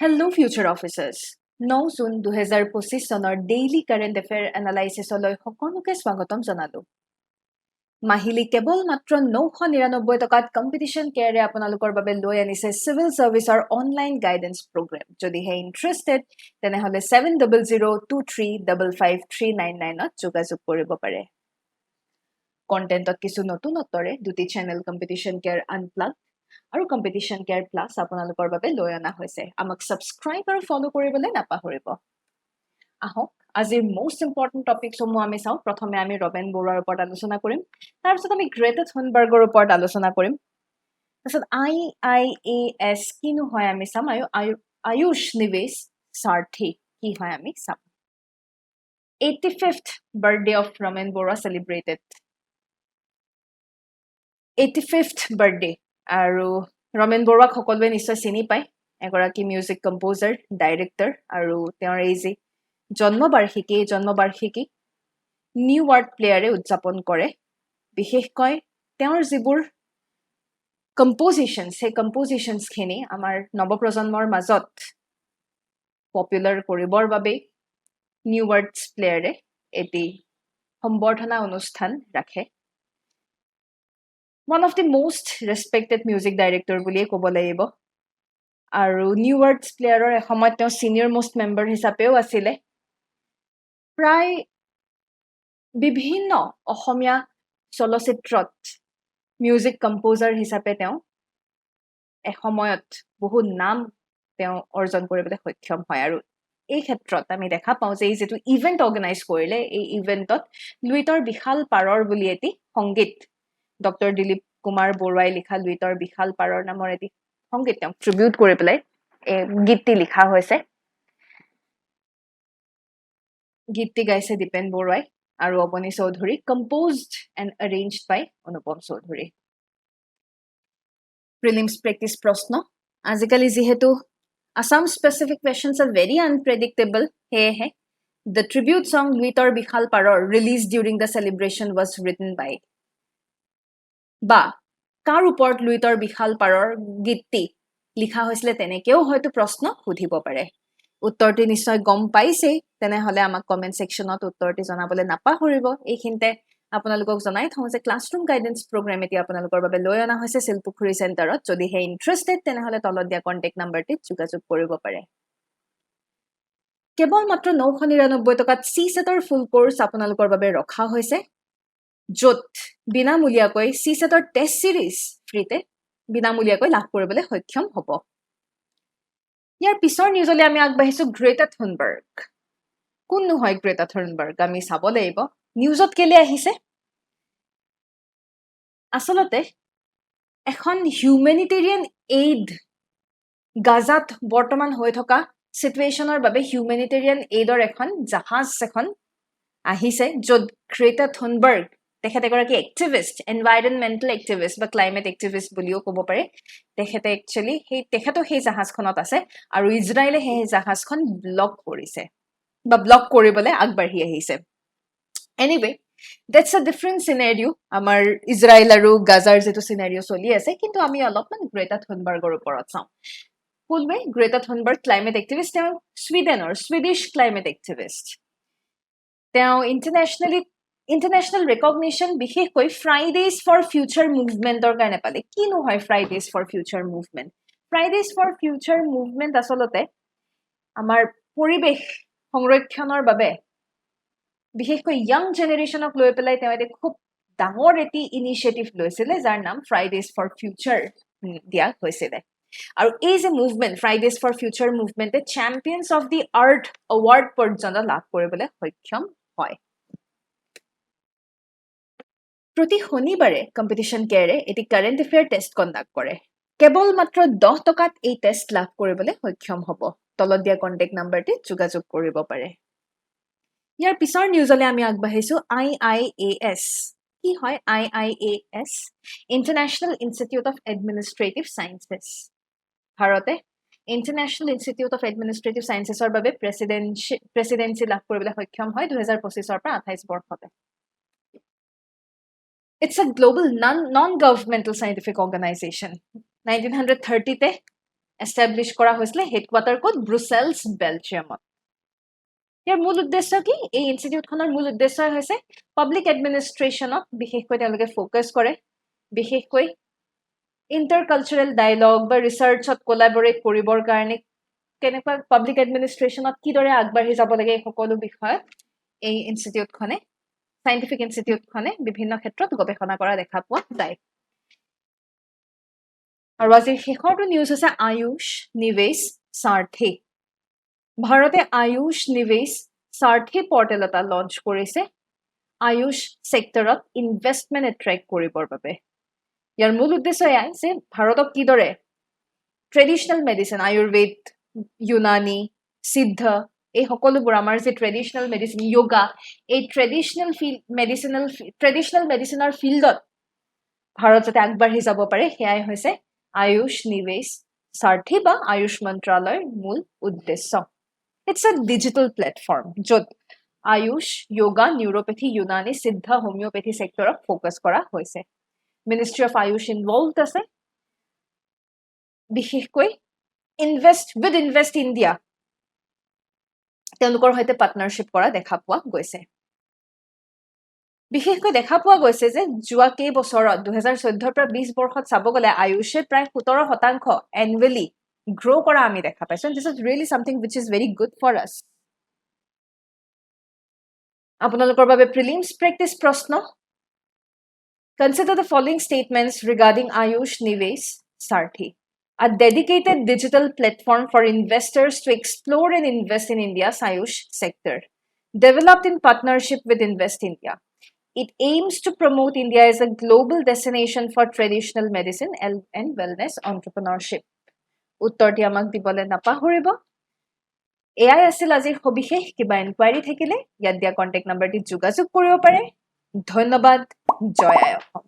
Hello future officers. 9 June 2025 চনৰ daily current affair এনালাইচিছলৈ সকলোকে স্বাগতম জনালো। মাহিলী কেৱল মাত্ৰ 999 টকাত কম্পিটিশ্যন কেয়াৰে আপোনালোকৰ বাবে লৈ আনিছে চিভিল সাৰ্ভিসৰ অনলাইন গাইডেন্স প্ৰগ্ৰাম। যদিহে ইন্টাৰেষ্টেড তেনেহলে 7002355399 ত যোগাযোগ কৰিব পাৰে। কন্টেন্টত কিছু নতুনত্বৰে দুটি চেনেল কম্পিটিশ্যন কেয়াৰ আনপ্লাগ আৰু কম্পিটিশ্যন কেয়াৰ প্লাছ আপোনালোকৰ বাবে লৈ অনা হৈছে। আমাক সাবস্ক্ৰাইব আৰু ফলো কৰিবলৈ নাপাহৰিব। আহক আজিৰ মোষ্ট ইম্পৰ্টেণ্ট টপিকসমূহ আমি চাওঁ। প্ৰথমে আমি ৰবেন বৰুৱাৰ ওপৰত আলোচনা কৰিম, তাৰপিছত আমি গ্ৰেটা থুনবাৰ্গৰ ওপৰত আলোচনা কৰিম, তাৰপিছত IIAS কিনো হয় আমি চাম, আয়ুষ নিৱেশ সাৰথী কি হয় আমি চাম। 85th birthday of Ramen Bora celebrated. 85th birthday আৰু ৰমেন বৰুৱাক সকলোৱে নিশ্চয় চিনি পায়। এগৰাকী মিউজিক কম্পোজাৰ, ডাইৰেক্টৰ আৰু তেওঁৰ এই যে জন্মবাৰ্ষিকী নিউ আৰ্ট প্লেয়াৰে উদযাপন কৰে। বিশেষকৈ তেওঁৰ যিবোৰ কম্পোজিশ্যন, সেই কম্পোজিশ্যনছখিনি আমাৰ নৱপ্ৰজন্মৰ মাজত পপুলাৰ কৰিবৰ বাবে নিউ আৰ্টছ প্লেয়াৰে এটি সম্বৰ্ধনা অনুষ্ঠান ৰাখে। one of the most respected music director বুলিয়ে ক'ব লাগিব আৰু নিউ আৰ্টছ প্লেয়াৰৰ এসময়ত তেওঁ সিনিয়ৰ মোষ্ট মেম্বাৰ হিচাপেও আছিলে। প্ৰায় বিভিন্ন অসমীয়া চলচ্চিত্ৰত মিউজিক কম্পোজাৰ হিচাপে তেওঁ এসময়ত বহুত নাম তেওঁ অৰ্জন কৰিবলৈ সক্ষম হয়। আৰু এই ক্ষেত্ৰত আমি দেখা পাওঁ যে এই যেটো ইভেন্ট অৰ্গানাইজ কৰিলে, এই ইভেন্টত লুইতৰ বিশাল পাৰৰ বুলি এটি সংগীত ডক্টৰ দিলীপ কুমাৰ বৰুৱাই লিখা লুইতৰ বিশাল পাৰৰ নামৰ এটি সংগীত তেওঁক ট্ৰিবিউট কৰি পেলাই গীতটি লিখা হৈছে। গীতটি গাইছে দীপেন বৰুৱাই আৰু Abani Choudhury, composed and arranged by Anupam Choudhury. Prelims practice প্ৰশ্ন। আজিকালি যিহেতু Assam specific questions are very unpredictable, সেয়েহে দ্য ট্ৰিবিউট সং লুইতৰ বিশাল পাৰৰ release during the celebration was written by, বা কাৰ ওপৰত লুইতৰ বিশাল পাৰৰ গীতটি লিখা হৈছিলে, তেনেকেও হয়তো প্ৰশ্ন সুধিব পাৰে। উত্তৰটি নিশ্চয় গম পাইছেই, তেনেহলে আমাক কমেণ্ট ছেকশ্যনত উত্তৰটি জনাবলৈ নাপাহৰিব। এইখিনিতে আপোনালোকক জনাই থওঁ যে ক্লাছৰুম গাইডেন্স প্ৰগ্ৰাম এতিয়া আপোনালোকৰ বাবে লৈ অনা হৈছে শিলপুখুৰী চেণ্টাৰত। যদিহে ইণ্টাৰেষ্টেড তেনেহলে তলত দিয়া কণ্টেক্ট নাম্বাৰটিত যোগাযোগ কৰিব পাৰে। কেৱল মাত্ৰ 999 টকাত CSET-ৰ ফুল কোৰ্চ আপোনালোকৰ বাবে ৰখা হৈছে, য'ত বিনামূলীয়াকৈ CSET-ৰ টেষ্ট সিৰিজ ফ্ৰীতে বিনামূলীয়াকৈ লাভ কৰিবলৈ সক্ষম হ'ব। ইয়াৰ পিছৰ নিউজলৈ আমি আগবাঢ়িছো গ্ৰেটা থুনবাৰ্গ। কোননো হয় গ্ৰেটা থুনবাৰ্গ আমি চাব লাগিব। নিউজত কেলে আহিছে? আচলতে এখন হিউমেনিটেৰিয়ান এইড গাজাত বৰ্তমান হৈ থকা সিচুৱেশ্যনৰ বাবে হিউমেনিটেৰিয়ান এইডৰ এখন জাহাজ এখন আহিছে, য'ত গ্ৰেটা থুনবাৰ্গ তেখেত এগৰাকী এক্টিভিষ্ট, এনভাইৰনমেণ্টেল এক্টিভিষ্ট বা ক্লাইমেট এক্টিভিষ্ট বুলিও ক'ব পাৰে। তেখেতে একচুৱেলি তেখেতো সেই জাহাজখনত আছে আৰু ইজৰাইলে সেই জাহাজখন ব্লক কৰিছে বা ব্লক কৰিবলৈ আগবাঢ়ি আহিছে। Anyway, that's a different scenario আমাৰ ইজৰাইল আৰু গাজাৰ যেটো scenario চলি আছে, কিন্তু আমি অলপমান গ্ৰেটা থুনবাৰ্গৰ ওপৰত চাওঁ। ফুলৱে গ্ৰেটা থুনবাৰ্গ ক্লাইমেট এক্টিভিষ্ট, তেওঁ সুইডিছ ক্লাইমেট এক্টিভিষ্ট। তেওঁ ইণ্টাৰনেশ্যনেল ৰেকগনিশ্যন বিশেষকৈ ফ্ৰাইডেজ ফৰ ফিউচাৰ মুভমেণ্টৰ কাৰণে পালে। কিনো হয় Fridays for future movement? Fridays for future movement আচলতে আমাৰ পৰিৱেশ সংৰক্ষণৰ বাবে বিশেষকৈ ইয়াং জেনেৰেশ্যনক লৈ পেলাই তেওঁ এটা খুব ডাঙৰ এটি ইনিচিয়েটিভ লৈছিলে, যাৰ নাম ফ্ৰাইডেজ ফৰ ফিউচাৰ দিয়া হৈছিলে। আৰু এই যে মুভমেণ্ট ফ্ৰাইডেজ ফৰ ফিউচাৰ মুভমেণ্টে champions of the earth award পৰ্যন্ত লাভ কৰিবলৈ সক্ষম হয়। প্ৰতি শনিবাৰে কম্পিটিশ্যন কেয়াৰে এটি কাৰেণ্ট এফেয়াৰ টেষ্ট কণ্ডাক্ট কৰে। কেৱল মাত্ৰ 10 টকাত এই টেষ্ট লাভ কৰিবলৈ সক্ষম হ'ব। তলত দিয়া কণ্টেক্ট নাম্বাৰটিত যোগাযোগ কৰিব পাৰে। ইয়াৰ পিছৰ নিউজলৈ আমি আগবাঢ়িছো IIAS। কি হয় IIAS? International institute of administrative sciences. ভাৰতে ইণ্টাৰনেশ্যনেল ইনষ্টিটিউট অফ এডমিনিষ্ট্ৰেটিভ ছায়েন্সেছৰ বাবে প্ৰেচিডেঞ্চি লাভ কৰিবলৈ সক্ষম হয় 2025 পৰা 28 বৰ্ষতে। It's a global non-governmental scientific organization. 1930-তে এষ্টাব্লিছ কৰা হৈছিলে হেডকোৱাৰ্টাৰ ক'ত ব্ৰুছেলছ বেলজিয়ামত ইয়াৰ মূল উদ্দেশ্য কি এই ইনষ্টিটিউটখনৰ মূল উদ্দেশ্য হৈছে পাব্লিক এডমিনিষ্ট্ৰেশ্যনত বিশেষকৈ তেওঁলোকে ফ'কাছ কৰে বিশেষকৈ ইণ্টাৰকালচাৰেল ডায়লগ বা ৰিচাৰ্চত কোলাবৰেট কৰিবৰ কাৰণে কেনেকুৱা পাব্লিক এডমিনিষ্ট্ৰেশ্যনত কিদৰে আগবাঢ়ি যাব লাগে এই সকলো বিষয়ত এই ইনষ্টিটিউটখনে সাইন্টিফিক ইনষ্টিটিউটখনে বিভিন্ন ক্ষেত্ৰত গৱেষণা কৰা দেখা পোৱা যায় আৰু আজিৰ শেষৰটো নিউজ হৈছে আয়ুষ নিৱেশ সাৰ্থী ভাৰতে আয়ুষ নিৱেশ সাৰ্থী পৰ্টেল এটা লঞ্চ কৰিছে আয়ুষ সেক্টৰত ইনভেষ্টমেণ্ট এট্ৰেক্ট কৰিবৰ বাবে ইয়াৰ মূল উদ্দেশ্য এয়াই যে ভাৰতক কিদৰে ট্ৰেডিশ্যনেল মেডিচিন আয়ুৰ্বেদ ইউনানী সিদ্ধ এই সকলোবোৰ আমাৰ যে ট্ৰেডিশ্যনেল মেডিচিন যোগা এই ট্ৰেডিশ্যনেল মেডিচিনৰ ফিল্ডত ভাৰত যাতে আগবাঢ়ি যাব পাৰে সেয়াই হৈছে আয়ুষ নিৱেশ সাৰ্থী বা আয়ুষ মন্ত্ৰালয়ৰ মূল উদ্দেশ্য ইটছ আ ডিজিটেল প্লেটফৰ্ম য'ত আয়ুষ যোগা নিউৰোপেথি ইউনানী সিদ্ধ হোমিওপেথি সেক্টৰক ফ'কাছ কৰা হৈছে মিনিষ্ট্ৰী অফ আয়ুষ ইনভলভড আছে বিশেষকৈ ইনভেষ্ট ইণ্ডিয়া তেওঁলোকৰ সৈতে পাৰ্টনাৰশ্বিপ কৰা দেখা পোৱা গৈছে বিশেষকৈ দেখা পোৱা গৈছে যে যোৱা কেইবছৰত 2014 পৰা 20 বৰ্ষত চাব গ'লে আয়ুষে প্ৰায় 17% এনুৱেলি গ্ৰ' কৰা আমি দেখা পাইছো this is really something which is very good for us আপোনালোকৰ বাবে প্ৰিলিমছ প্ৰেক্টিছ প্ৰশ্ন Consider the following statements regarding Ayush Nivesh Sarthi, a dedicated digital platform for investors to explore and invest in India's Ayush sector. Developed in partnership with Invest India, it aims to promote India as a global destination for traditional medicine and wellness entrepreneurship. উত্তৰটি আমাক দিবলৈ নাপাহৰিব AI আছিল আজিৰ সবিশেষ কিবা enquiry থাকিলে ইয়াত দিয়া কন্টেক্ট নম্বৰটি যোগাযোগ কৰিব পাৰে ধন্যবাদ জয় আই অসম